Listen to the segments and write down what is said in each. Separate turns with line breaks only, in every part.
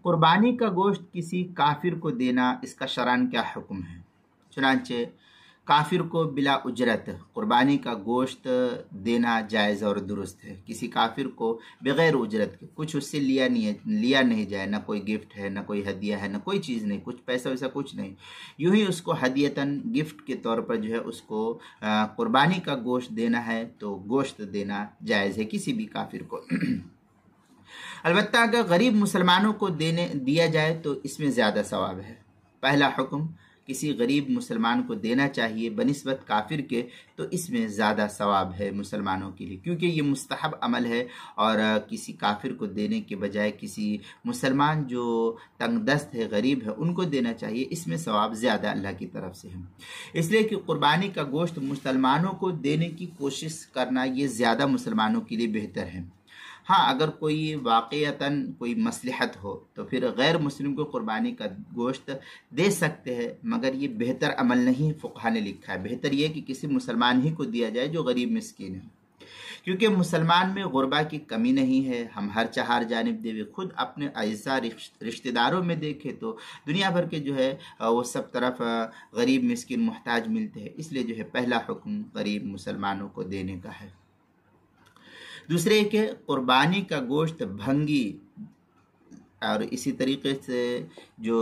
قربانی کا گوشت کسی کافر کو دینا، اس کا شرعاً کیا حکم ہے؟ چنانچہ کافر کو بلا اجرت قربانی کا گوشت دینا جائز اور درست ہے۔ کسی کافر کو بغیر اجرت کے کچھ اس سے لیا نہیں جائے، نہ کوئی گفٹ ہے، نہ کوئی ہدیہ ہے، نہ کوئی چیز نہیں، کچھ پیسہ ویسا کچھ نہیں، یوں ہی اس کو ہدیتاً گفٹ کے طور پر جو ہے اس کو قربانی کا گوشت دینا ہے تو گوشت دینا جائز ہے کسی بھی کافر کو۔ البتہ اگر غریب مسلمانوں کو دیا جائے تو اس میں زیادہ ثواب ہے۔ پہلا حکم کسی غریب مسلمان کو دینا چاہیے بنسبت کافر کے، تو اس میں زیادہ ثواب ہے مسلمانوں کے لیے، کیونکہ یہ مستحب عمل ہے، اور کسی کافر کو دینے کے بجائے کسی مسلمان جو تنگ دست ہے، غریب ہے، ان کو دینا چاہیے، اس میں ثواب زیادہ اللہ کی طرف سے ہے۔ اس لیے کہ قربانی کا گوشت مسلمانوں کو دینے کی کوشش کرنا یہ زیادہ مسلمانوں کے لیے بہتر ہے۔ ہاں، اگر کوئی واقعتاً کوئی مصلحت ہو تو پھر غیر مسلم کو قربانی کا گوشت دے سکتے ہیں، مگر یہ بہتر عمل نہیں، فقہا نے لکھا ہے۔ بہتر یہ کہ کسی مسلمان ہی کو دیا جائے جو غریب مسکین ہے، کیونکہ مسلمان میں غربا کی کمی نہیں ہے۔ ہم ہر چہار جانب دے خود اپنے اعزاء رشتہ داروں میں دیکھیں تو دنیا بھر کے جو ہے وہ سب طرف غریب مسکین محتاج ملتے ہیں، اس لیے جو ہے پہلا حکم غریب مسلمانوں کو دینے کا ہے۔ دوسرے کہ قربانی کا گوشت بھنگی اور اسی طریقے سے جو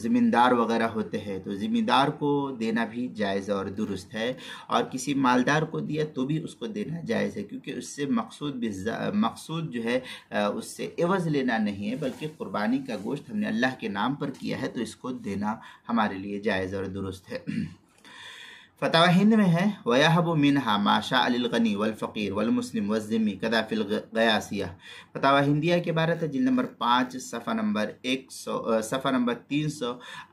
زمیندار وغیرہ ہوتے ہیں تو زمیندار کو دینا بھی جائز اور درست ہے، اور کسی مالدار کو دیا تو بھی اس کو دینا جائز ہے، کیونکہ اس سے مقصود جو ہے اس سے عوض لینا نہیں ہے، بلکہ قربانی کا گوشت ہم نے اللہ کے نام پر کیا ہے تو اس کو دینا ہمارے لیے جائز اور درست ہے۔ فتاوی ہند میں ہے وَيَهَبُ مِنْهَا مَا شَاءَ لِلْغَنِي وَالْفَقِيرِ وَالْمُسْلِمِ وَالذِّمِّ كَذَا فِي الْغَيَاسِيَّةِ۔ فتاوی ہندیہ کے عبارت ہے، جلد نمبر 5 صفحہ نمبر 300،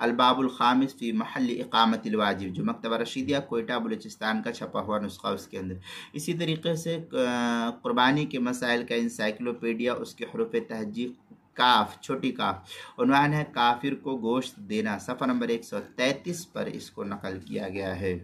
الباب الخامس فی محل اقامت الواجب، جو مکتبہ رشیدیہ کوئٹہ بلوچستان کا چھپا ہوا نسخہ اس کے اندر۔ اسی طریقے سے قربانی کے مسائل کا انسائکلوپیڈیا، اس کے حروف تہجی کاف، چھوٹی کاف، عنوان ہے کافر کو گوشت دینا، صفحہ نمبر 133 پر اس کو نقل کیا گیا ہے۔